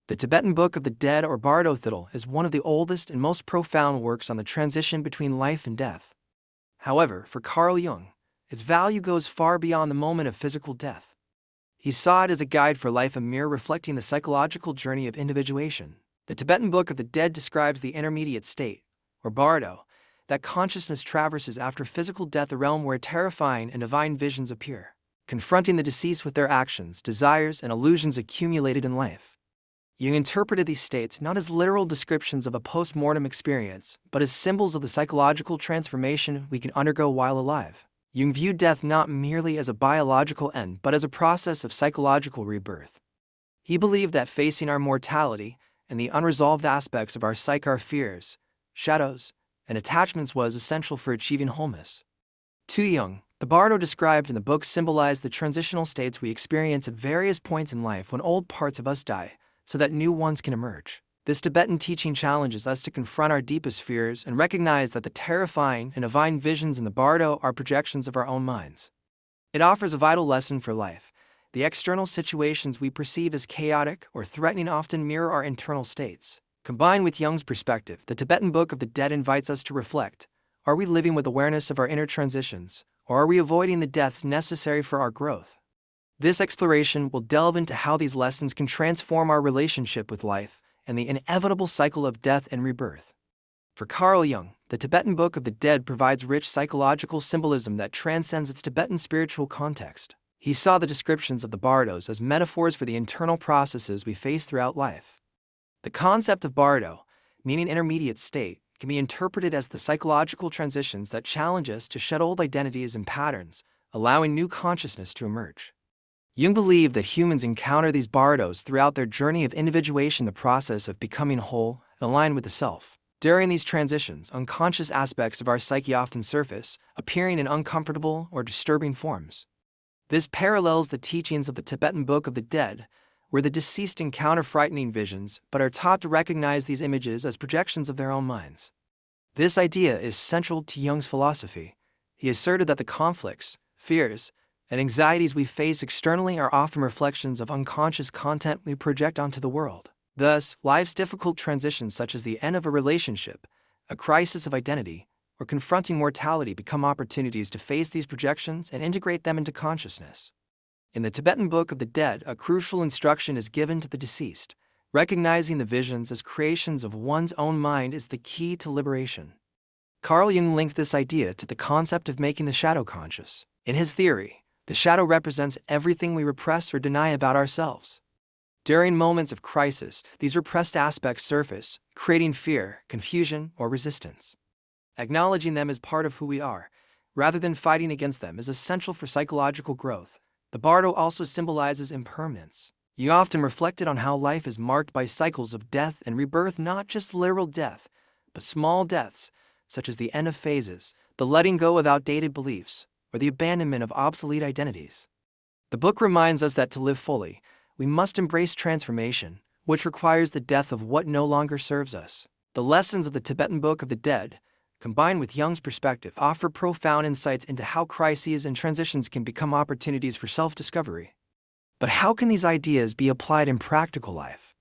The Tibetan Book of the Dead, or Bardo Thidal, is one of the oldest and most profound works on the transition between life and death. However, for Carl Jung, its value goes far beyond the moment of physical death. He saw it as a guide for life, a mirror reflecting the psychological journey of individuation. The Tibetan Book of the Dead describes the intermediate state, or bardo, that consciousness traverses after physical death, a realm where terrifying and divine visions appear, confronting the deceased with their actions, desires, and illusions accumulated in life. Jung interpreted these states not as literal descriptions of a post-mortem experience, but as symbols of the psychological transformation we can undergo while alive. Jung viewed death not merely as a biological end, but as a process of psychological rebirth. He believed that facing our mortality and the unresolved aspects of our psyche, our fears, shadows, and attachments, was essential for achieving wholeness. To Jung, the bardo described in the book symbolized the transitional states we experience at various points in life when old parts of us die, so that new ones can emerge. This Tibetan teaching challenges us to confront our deepest fears and recognize that the terrifying and divine visions in the bardo are projections of our own minds. It offers a vital lesson for life. The external situations we perceive as chaotic or threatening often mirror our internal states. Combined with Jung's perspective, the Tibetan Book of the Dead invites us to reflect. Are we living with awareness of our inner transitions, or are we avoiding the deaths necessary for our growth? This exploration will delve into how these lessons can transform our relationship with life and the inevitable cycle of death and rebirth. For Carl Jung, the Tibetan Book of the Dead provides rich psychological symbolism that transcends its Tibetan spiritual context. He saw the descriptions of the bardos as metaphors for the internal processes we face throughout life. The concept of bardo, meaning intermediate state, can be interpreted as the psychological transitions that challenge us to shed old identities and patterns, allowing new consciousness to emerge. Jung believed that humans encounter these bardos throughout their journey of individuation, the process of becoming whole and aligned with the self. During these transitions, unconscious aspects of our psyche often surface, appearing in uncomfortable or disturbing forms. This parallels the teachings of the Tibetan Book of the Dead, where the deceased encounter frightening visions but are taught to recognize these images as projections of their own minds. This idea is central to Jung's philosophy. He asserted that the conflicts, fears, and anxieties we face externally are often reflections of unconscious content we project onto the world. Thus, life's difficult transitions, such as the end of a relationship, a crisis of identity, or confronting mortality, become opportunities to face these projections and integrate them into consciousness. In the Tibetan Book of the Dead, a crucial instruction is given to the deceased. Recognizing the visions as creations of one's own mind is the key to liberation. Carl Jung linked this idea to the concept of making the shadow conscious. In his theory, the shadow represents everything we repress or deny about ourselves. During moments of crisis, these repressed aspects surface, creating fear, confusion, or resistance. Acknowledging them as part of who we are, rather than fighting against them, is essential for psychological growth. The bardo also symbolizes impermanence. Jung often reflected on how life is marked by cycles of death and rebirth, not just literal death, but small deaths, such as the end of phases, the letting go of outdated beliefs, or the abandonment of obsolete identities. The book reminds us that to live fully, we must embrace transformation, which requires the death of what no longer serves us. The lessons of the Tibetan Book of the Dead, combined with Jung's perspective, offer profound insights into how crises and transitions can become opportunities for self-discovery. But how can these ideas be applied in practical life?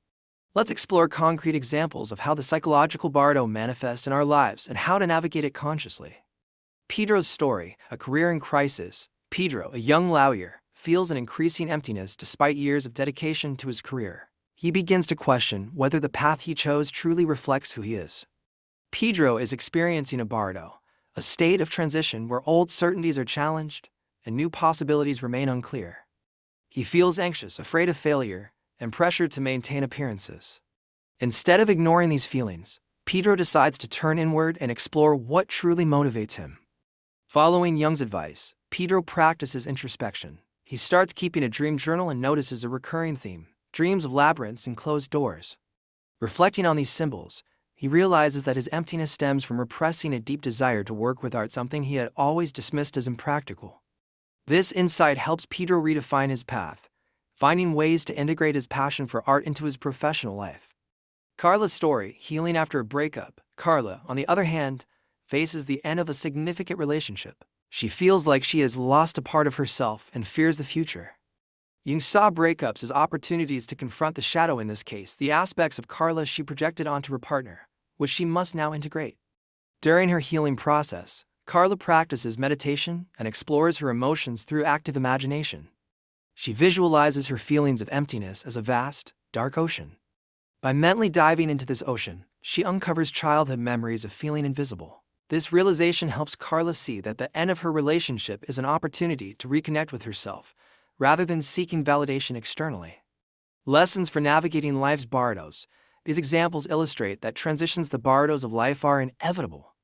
Let's explore concrete examples of how the psychological bardo manifests in our lives and how to navigate it consciously. Pedro's story, a career in crisis. Pedro, a young lawyer, feels an increasing emptiness despite years of dedication to his career. He begins to question whether the path he chose truly reflects who he is. Pedro is experiencing a bardo, a state of transition where old certainties are challenged and new possibilities remain unclear. He feels anxious, afraid of failure, and pressured to maintain appearances. Instead of ignoring these feelings, Pedro decides to turn inward and explore what truly motivates him. Following Jung's advice, Pedro practices introspection. He starts keeping a dream journal and notices a recurring theme: dreams of labyrinths and closed doors. Reflecting on these symbols, he realizes that his emptiness stems from repressing a deep desire to work with art, something he had always dismissed as impractical. This insight helps Pedro redefine his path, finding ways to integrate his passion for art into his professional life. Carla's story, healing after a breakup. Carla, on the other hand, faces the end of a significant relationship. She feels like she has lost a part of herself and fears the future. Jung saw breakups as opportunities to confront the shadow, in this case, the aspects of Carla she projected onto her partner, which she must now integrate. During her healing process, Carla practices meditation and explores her emotions through active imagination. She visualizes her feelings of emptiness as a vast, dark ocean. By mentally diving into this ocean, she uncovers childhood memories of feeling invisible. This realization helps Carla see that the end of her relationship is an opportunity to reconnect with herself, rather than seeking validation externally. Lessons for navigating life's bardos. These examples illustrate that transitions, the bardos of life, are inevitable.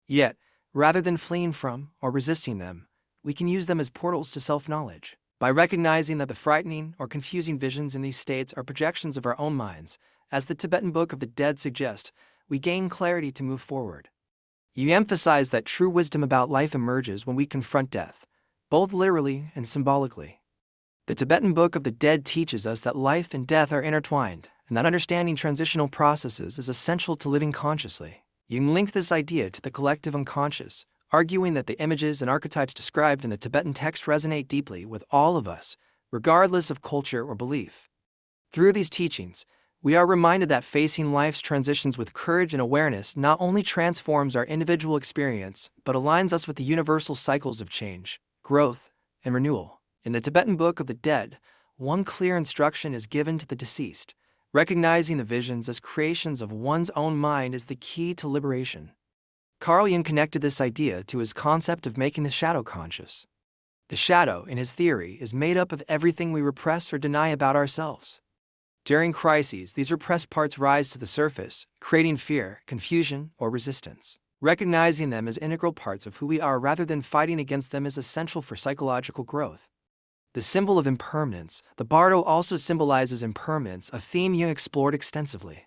Yet, rather than fleeing from or resisting them, we can use them as portals to self-knowledge. By recognizing that the frightening or confusing visions in these states are projections of our own minds, as the Tibetan Book of the Dead suggests, we gain clarity to move forward. You emphasize that true wisdom about life emerges when we confront death, both literally and symbolically. The Tibetan Book of the Dead teaches us that life and death are intertwined, and that understanding transitional processes is essential to living consciously. Jung linked this idea to the collective unconscious, arguing that the images and archetypes described in the Tibetan text resonate deeply with all of us, regardless of culture or belief. Through these teachings, we are reminded that facing life's transitions with courage and awareness not only transforms our individual experience, but aligns us with the universal cycles of change, growth, and renewal. In the Tibetan Book of the Dead, one clear instruction is given to the deceased: recognizing the visions as creations of one's own mind is the key to liberation. Carl Jung connected this idea to his concept of making the shadow conscious. The shadow, in his theory, is made up of everything we repress or deny about ourselves. During crises, these repressed parts rise to the surface, creating fear, confusion, or resistance. Recognizing them as integral parts of who we are rather than fighting against them is essential for psychological growth. The symbol of impermanence, the bardo, also symbolizes impermanence, a theme Jung explored extensively.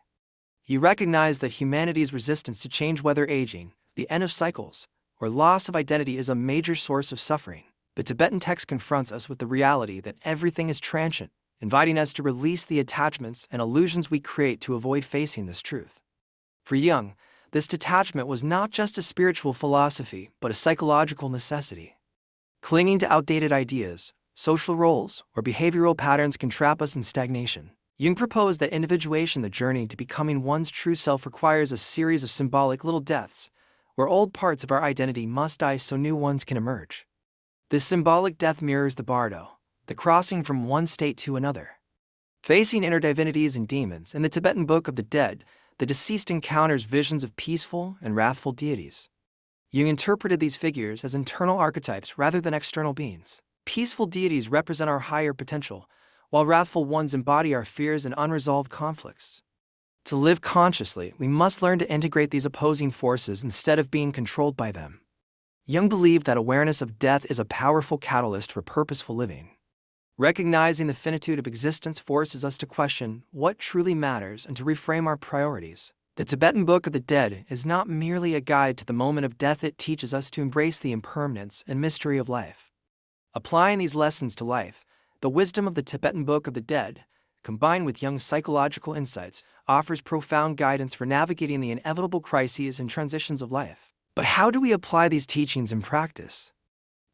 He recognized that humanity's resistance to change, whether aging, the end of cycles, or loss of identity, is a major source of suffering. The Tibetan text confronts us with the reality that everything is transient, inviting us to release the attachments and illusions we create to avoid facing this truth. For Jung, this detachment was not just a spiritual philosophy, but a psychological necessity. Clinging to outdated ideas, social roles, or behavioral patterns can trap us in stagnation. Jung proposed that individuation, the journey to becoming one's true self, requires a series of symbolic little deaths, where old parts of our identity must die so new ones can emerge. This symbolic death mirrors the bardo, the crossing from one state to another. Facing inner divinities and demons, in the Tibetan Book of the Dead, the deceased encounters visions of peaceful and wrathful deities. Jung interpreted these figures as internal archetypes rather than external beings. Peaceful deities represent our higher potential, while wrathful ones embody our fears and unresolved conflicts. To live consciously, we must learn to integrate these opposing forces instead of being controlled by them. Jung believed that awareness of death is a powerful catalyst for purposeful living. Recognizing the finitude of existence forces us to question what truly matters and to reframe our priorities. The Tibetan Book of the Dead is not merely a guide to the moment of death, it teaches us to embrace the impermanence and mystery of life. Applying these lessons to life, the wisdom of the Tibetan Book of the Dead, combined with Jung's psychological insights, offers profound guidance for navigating the inevitable crises and transitions of life. But how do we apply these teachings in practice?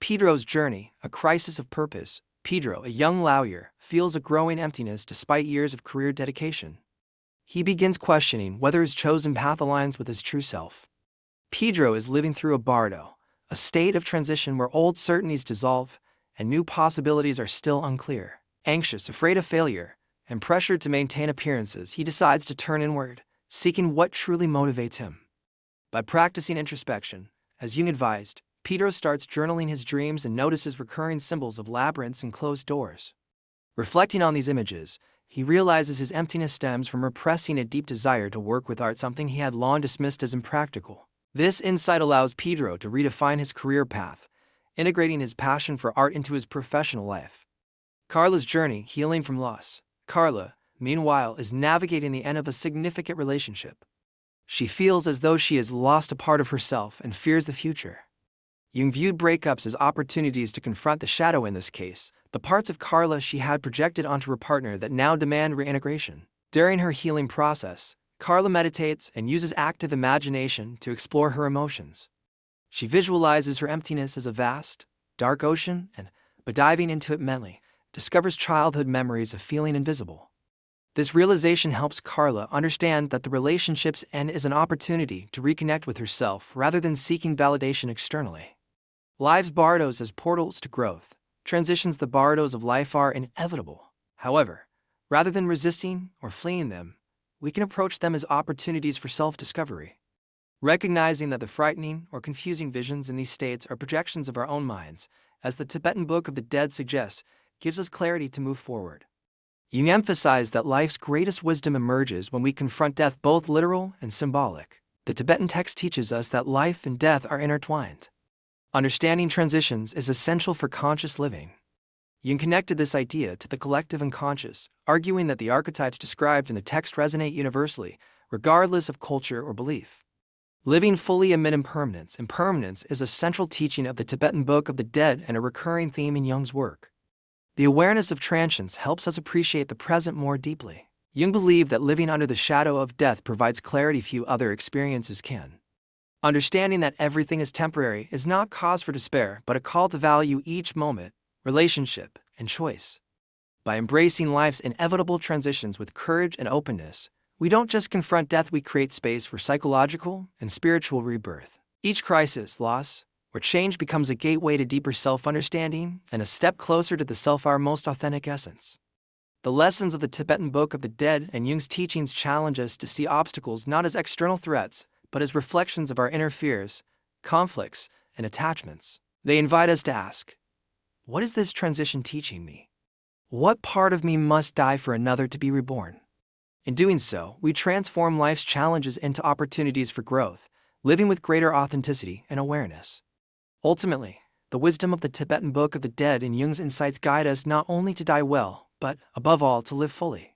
Pedro's journey, a crisis of purpose. Pedro, a young lawyer, feels a growing emptiness despite years of career dedication. He begins questioning whether his chosen path aligns with his true self. Pedro is living through a bardo, a state of transition where old certainties dissolve and new possibilities are still unclear. Anxious, afraid of failure, and pressured to maintain appearances, he decides to turn inward, seeking what truly motivates him. By practicing introspection, as Jung advised, Pedro starts journaling his dreams and notices recurring symbols of labyrinths and closed doors. Reflecting on these images, he realizes his emptiness stems from repressing a deep desire to work with art, something he had long dismissed as impractical. This insight allows Pedro to redefine his career path, integrating his passion for art into his professional life. Carla's journey, healing from loss. Carla, meanwhile, is navigating the end of a significant relationship. She feels as though she has lost a part of herself and fears the future. Jung viewed breakups as opportunities to confront the shadow, in this case, the parts of Carla she had projected onto her partner that now demand reintegration. During her healing process, Carla meditates and uses active imagination to explore her emotions. She visualizes her emptiness as a vast, dark ocean and, by diving into it mentally, discovers childhood memories of feeling invisible. This realization helps Carla understand that the relationship's end is an opportunity to reconnect with herself rather than seeking validation externally. Life's bardos as portals to growth. Transitions the bardos of life are inevitable. However, rather than resisting or fleeing them, we can approach them as opportunities for self-discovery. Recognizing that the frightening or confusing visions in these states are projections of our own minds, as the Tibetan Book of the Dead suggests, gives us clarity to move forward. Jung emphasized that life's greatest wisdom emerges when we confront death, both literal and symbolic. The Tibetan text teaches us that life and death are intertwined. Understanding transitions is essential for conscious living. Jung connected this idea to the collective unconscious, arguing that the archetypes described in the text resonate universally, regardless of culture or belief. Living fully amid impermanence is a central teaching of the Tibetan Book of the Dead and a recurring theme in Jung's work. The awareness of transience helps us appreciate the present more deeply. Jung believed that living under the shadow of death provides clarity few other experiences can. Understanding that everything is temporary is not cause for despair, but a call to value each moment, relationship, and choice. By embracing life's inevitable transitions with courage and openness, we don't just confront death, we create space for psychological and spiritual rebirth. Each crisis, loss, or change becomes a gateway to deeper self-understanding and a step closer to the self, our most authentic essence. The lessons of the Tibetan Book of the Dead and Jung's teachings challenge us to see obstacles not as external threats, but as reflections of our inner fears, conflicts, and attachments. They invite us to ask, what is this transition teaching me? What part of me must die for another to be reborn? In doing so, we transform life's challenges into opportunities for growth, living with greater authenticity and awareness. Ultimately, the wisdom of the Tibetan Book of the Dead and Jung's insights guide us not only to die well, but, above all, to live fully.